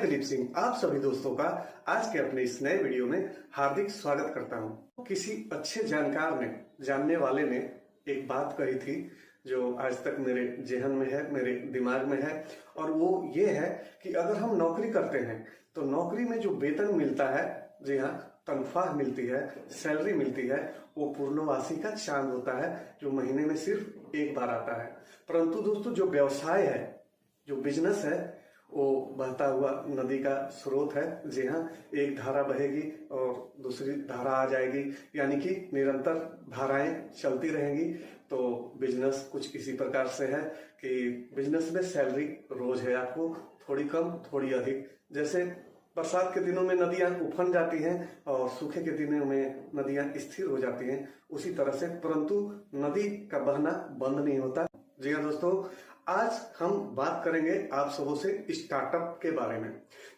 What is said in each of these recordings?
दिलीप सिंह आप सभी दोस्तों का आज के अपने इस नए वीडियो में हार्दिक स्वागत करता हूं। किसी अच्छे जानकार ने, जानने वाले ने एक बात कही थी जो आज तक मेरे जेहन में है, मेरे दिमाग में है, और वो ये है कि अगर हम नौकरी करते हैं तो नौकरी में जो वेतन मिलता है, जी हाँ, तनख्वाह मिलती है, सैलरी मिलती है, वो पूर्णवासी का चांद होता है जो महीने में सिर्फ एक बार आता है। परंतु दोस्तों, जो व्यवसाय है, जो बिजनेस है, वो बहता हुआ नदी का स्रोत है। जी हाँ, एक धारा बहेगी और दूसरी धारा आ जाएगी, यानी कि निरंतर धाराएं चलती रहेंगी। तो बिजनेस कुछ इसी प्रकार से है कि बिजनेस में सैलरी रोज है आपको, थोड़ी कम थोड़ी अधिक। जैसे बरसात के दिनों में नदियां उफन जाती हैं और सूखे के दिनों में नदियां स्थिर हो जाती हैं, उसी तरह से, परंतु नदी का बहना बंद नहीं होता। जी हाँ दोस्तों, आज हम बात करेंगे आप सबों से स्टार्टअप के बारे में।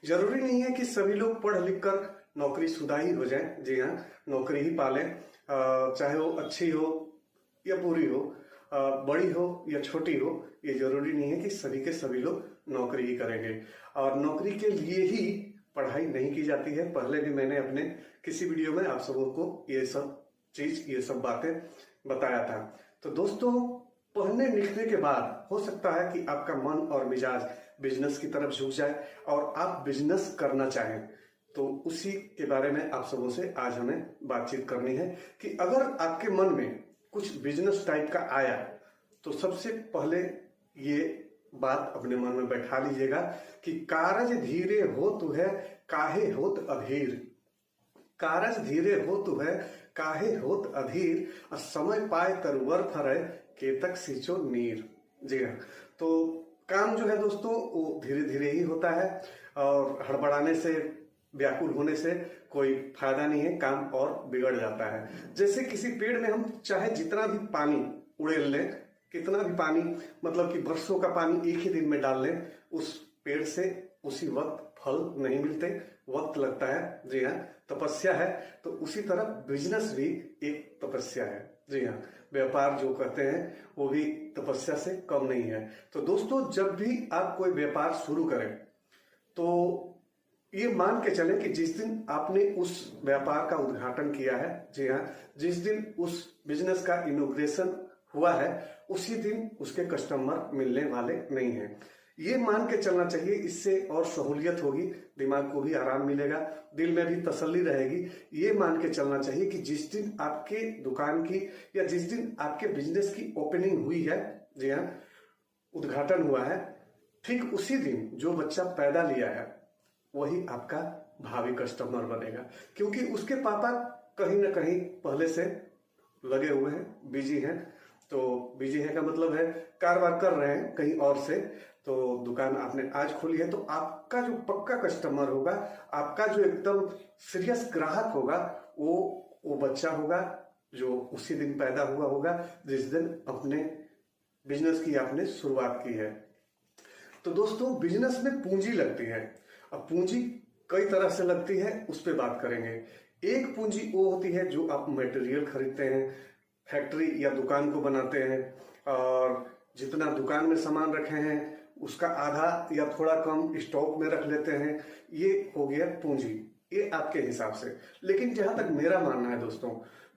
जरूरी नहीं है कि सभी लोग पढ़ लिख कर नौकरी शुदा ही हो जाएं। जी हाँ, नौकरी ही पालें, चाहे वो अच्छी हो या बुरी हो, बड़ी हो या छोटी हो, ये जरूरी नहीं है कि सभी के सभी लोग नौकरी ही करेंगे। और नौकरी के लिए ही पढ़ाई नहीं की जाती है। पहले भी मैंने अपने किसी वीडियो में आप सबों को ये सब बातें बताया था। तो दोस्तों, पढ़ने लिखने के बाद हो सकता है कि आपका मन और मिजाज बिजनेस की तरफ झुक जाए और आप बिजनेस करना चाहें। तो उसी के बारे में आप सबों से आज हमें बातचीत करनी है कि अगर आपके मन में कुछ बिजनेस टाइप का आया तो सबसे पहले ये बात अपने मन में बैठा लीजिएगा कि कारज धीरे होत है काहे होत अधीर। कारज धीरे होत है काहे होत अधीर, और समय पाए तरवर फरे केतक सींचो नीर। जी हाँ, तो काम जो है दोस्तों वो धीरे धीरे ही होता है और हड़बड़ाने से, व्याकुल होने से कोई फायदा नहीं है, काम और बिगड़ जाता है। जैसे किसी पेड़ में हम चाहे जितना भी पानी उड़ेल लें, कितना भी पानी, मतलब कि बरसों का पानी एक ही दिन में डाल लें, उस पेड़ से उसी वक्त फल नहीं मिलते, वक्त लगता है। जी हाँ, तपस्या है। तो उसी तरह बिजनेस भी एक तपस्या है। जी हाँ, व्यापार जो कहते हैं वो भी तपस्या से कम नहीं है। तो दोस्तों, जब भी आप कोई व्यापार शुरू करें तो ये मान के चलें कि जिस दिन आपने उस व्यापार का उद्घाटन किया है, जी हाँ, जिस दिन उस बिजनेस का इनॉग्रेशन हुआ है, उसी दिन उसके कस्टमर मिलने वाले नहीं हैं। ये मान के चलना चाहिए। इससे और सहूलियत होगी, दिमाग को भी आराम मिलेगा, दिल में भी तसल्ली रहेगी। ये मान के चलना चाहिए कि जिस दिन आपके दुकान की या जिस दिन आपके बिजनेस की ओपनिंग हुई है, जी हाँ, उद्घाटन हुआ है, ठीक उसी दिन जो बच्चा पैदा लिया है वही आपका भावी कस्टमर बनेगा, क्योंकि उसके पापा कहीं ना कहीं पहले से लगे हुए हैं, बिजी हैं। तो बिजी है का मतलब है कारोबार कर रहे हैं कहीं और से। तो दुकान आपने आज खोली है, तो आपका जो पक्का कस्टमर होगा, आपका जो एकदम सीरियस ग्राहक होगा, वो बच्चा होगा जो उसी दिन पैदा हुआ होगा जिस दिन अपने बिजनेस की आपने शुरुआत की है। तो दोस्तों, बिजनेस में पूंजी लगती है। अब पूंजी कई तरह से लगती है, उस पर बात करेंगे। एक पूंजी वो होती है जो आप मटेरियल खरीदते हैं, फैक्ट्री या दुकान को बनाते हैं, और जितना दुकान में सामान रखे हैं उसका आधा या थोड़ा कम स्टॉक में रख लेते हैं। ये हो गया पूंजी, ये आपके हिसाब से। लेकिन जहां तक मेरा मानना है दोस्तों,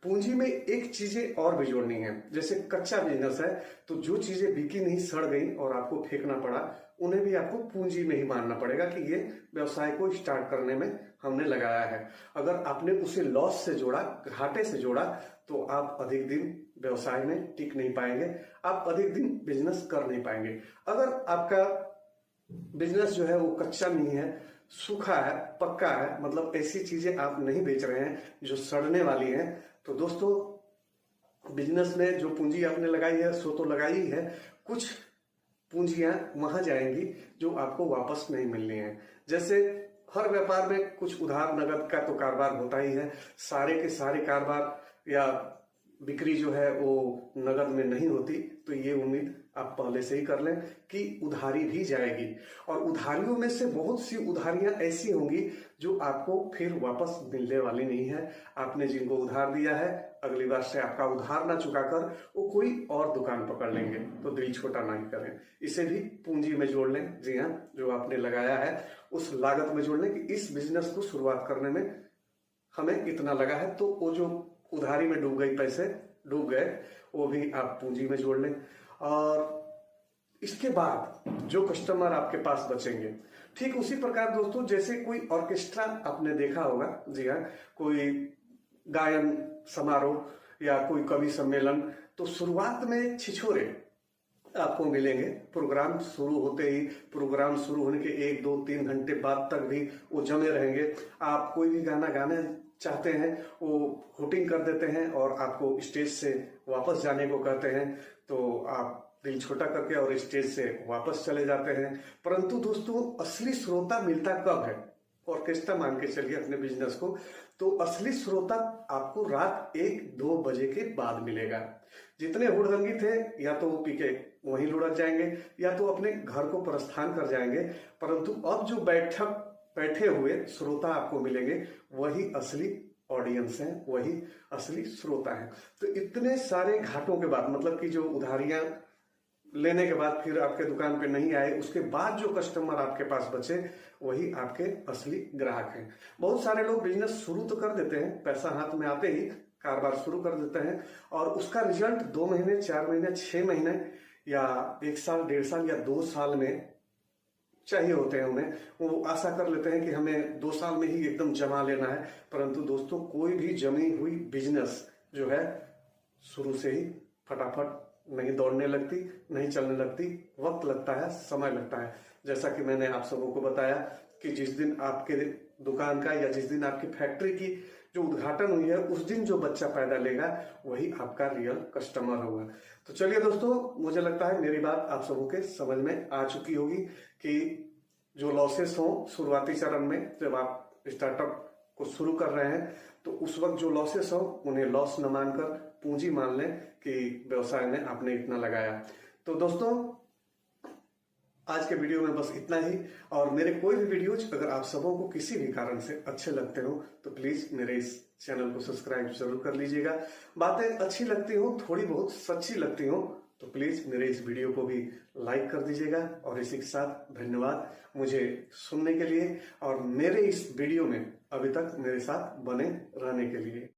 पूंजी में एक चीजें और भी जोड़नी है। जैसे कच्चा बिजनेस है तो जो चीजें बिकी नहीं, सड़ गई और आपको फेंकना पड़ा, उन्हें भी आपको पूंजी में ही मानना पड़ेगा कि ये व्यवसाय को स्टार्ट करने में हमने लगाया है। अगर आपने उसे लॉस से जोड़ा, घाटे से जोड़ा, तो आप अधिक दिन व्यवसाय में टिक नहीं पाएंगे, आप अधिक दिन बिजनेस कर नहीं पाएंगे। अगर आपका बिजनेस जो है वो कच्चा नहीं है, सूखा है, पक्का है, मतलब ऐसी चीजें आप नहीं बेच रहे हैं जो सड़ने वाली हैं, तो दोस्तों बिजनेस में जो पूंजी आपने लगाई है सो तो लगाई ही है, कुछ पूंजियां वहां जाएंगी जो आपको वापस नहीं मिलनी है। जैसे हर व्यापार में कुछ उधार नगद का तो कारोबार होता ही है। सारे के सारे कारोबार या बिक्री जो है वो नगद में नहीं होती, तो ये उम्मीद आप पहले से ही कर लें कि उधारी भी जाएगी। और उधारियों में से बहुत सी उधारियां ऐसी होंगी जो आपको फिर वापस मिलने वाली नहीं है। आपने जिनको उधार दिया है, अगली बार से आपका उधार ना चुकाकर वो कोई और दुकान पकड़ लेंगे, तो दिल छोटा नहीं करें। इसे भी पूंजी में जोड़ लें। जी हाँ, जो आपने लगाया है उस लागत में जोड़ लें कि इस बिजनेस को शुरुआत करने में हमें इतना लगा है, तो वो जो उधारी में डूब गई, पैसे डूब गए, वो भी आप पूंजी में जोड़ लें। और इसके बाद जो कस्टमर आपके पास बचेंगे, ठीक उसी प्रकार दोस्तों जैसे कोई ऑर्केस्ट्रा आपने देखा होगा, जी हाँ, कोई गायन समारोह या कोई कवि सम्मेलन, तो शुरुआत में छिछोरे आपको मिलेंगे। प्रोग्राम शुरू होते ही, प्रोग्राम शुरू होने के 1, 2, 3 घंटे बाद तक भी वो जमे रहेंगे। आप कोई भी गाना गाने चाहते हैं, वो हुटिंग कर देते हैं और आपको स्टेज से वापस जाने को कहते हैं, तो आप दिल छोटा करके और स्टेज से वापस चले जाते हैं। परंतु दोस्तों असली श्रोता मिलता कब है? ऑर्केस्ट्रा मान के चलिए अपने बिजनेस को, तो असली श्रोता आपको रात 1-2 बजे के बाद मिलेगा। जितने हुड़दंगी थे, या तो वो पी के वहीं लुढ़क जाएंगे या तो अपने घर को प्रस्थान कर जाएंगे। परंतु अब जो बैठे हुए श्रोता आपको मिलेंगे, वही असली ऑडियंस है, वही असली श्रोता है। तो इतने सारे घाटों के बाद, मतलब कि जो उधारियां लेने के बाद फिर आपके दुकान पे नहीं आए, उसके बाद जो कस्टमर आपके पास बचे, वही आपके असली ग्राहक हैं। बहुत सारे लोग बिजनेस शुरू तो कर देते हैं, पैसा हाथ में आते ही कारोबार शुरू कर देते हैं, और उसका रिजल्ट 2 महीने, 4 महीने, 6 महीने या 1 साल, 1.5 साल या 2 साल में चाहिए होते हैं उन्हें। वो आशा कर लेते हैं कि हमें 2 साल में ही एकदम जमा लेना है। परंतु दोस्तों कोई भी जमी हुई बिजनेस जो है शुरू से ही फटाफट नहीं दौड़ने लगती, नहीं चलने लगती, वक्त लगता है, समय लगता है। जैसा कि मैंने आप सबों को बताया कि जिस दिन आपके दुकान का या जिस दिन आपकी फैक्ट्री की जो उद्घाटन हुई है, उस दिन जो बच्चा पैदा लेगा वही आपका रियल कस्टमर होगा। तो चलिए दोस्तों, मुझे लगता है मेरी बात आप सबों के समझ में आ चुकी होगी कि जो लॉसेस हो शुरुआती चरण में, जब आप स्टार्टअप को शुरू कर रहे हैं, तो उस वक्त जो लॉसेस हो उन्हें लॉस न मानकर पूंजी मान लें कि व्यवसाय में आपने इतना लगाया। तो दोस्तों आज के वीडियो में बस इतना ही। और मेरे कोई भी वीडियोज अगर आप सबों को किसी भी कारण से अच्छे लगते हो, तो प्लीज मेरे इस चैनल को सब्सक्राइब जरूर कर लीजिएगा। बातें अच्छी लगती हो, थोड़ी बहुत सच्ची लगती हो, तो प्लीज मेरे इस वीडियो को भी लाइक कर दीजिएगा। और इसी के साथ धन्यवाद मुझे सुनने के लिए और मेरे इस वीडियो में अभी तक मेरे साथ बने रहने के लिए।